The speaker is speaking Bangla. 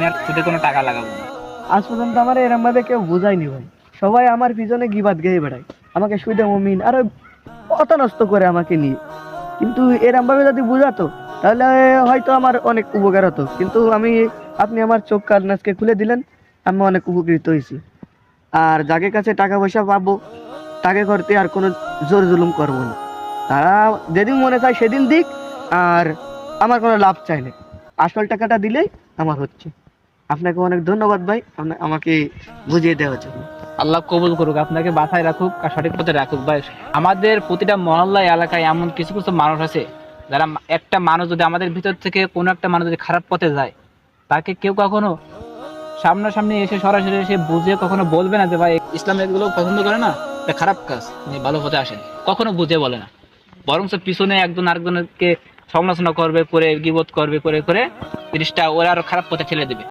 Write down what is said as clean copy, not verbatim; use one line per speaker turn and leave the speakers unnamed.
আর সুদে কোনো টাকা লাগাবো না।
আজ পর্যন্ত আমার এরম ভাবে কেউ বুঝায়নি ভাই, সবাই আমার পিছনে গিবাদ গেয়ে বেড়ায়, আমাকে সুদে মুমিন আর অত নষ্ট করে আমাকে নিয়ে। কিন্তু এরম ভাবে যদি বুঝাতো তাহলে হয়তো আমার অনেক উপকার হতো, কিন্তু আপনি আমার চোখ কান আজকে খুলে দিলেন, আমি অনেক উপকৃত হয়েছি। আর যাকে কাছে টাকা পয়সা পাবো তাকে করতে আর কোনো জোর জুলুম করবো না, তারা যেদিন মনে চায় সেদিন দিক, আর আমার কোনো লাভ চাই না, আসল টাকাটা দিলেই আমার হচ্ছে। আপনাকে অনেক ধন্যবাদ ভাই, আমাকে বুঝিয়ে দেওয়ার জন্য।
আল্লাহ কবুল করুক, আপনাকে বাঁচায় রাখুক আর সঠিক পথে রাখুক ভাই। আমাদের প্রতিটা মহল্লায় এলাকায় এমন কিছু কিছু মানুষ আছে যারা একটা মানুষ যদি আমাদের ভিতর থেকে কোনো একটা মানুষ যদি খারাপ পথে যায়, তাকে কেউ কখনো সামনাসামনি এসে সরাসরি এসে বুঝে কখনো বলবে না যে ভাই ইসলাম এগুলো পছন্দ করে না, এটা খারাপ কাজ, আপনি ভালো পথে আসেন, কখনো বুঝে বলে না। বরং পিছনে একজন আরেকজনকে সমালোচনা করবে, করে গীবত করবে, করে করে জিনিসটা ওরা আরো খারাপ পথে ঠেলে দেবে।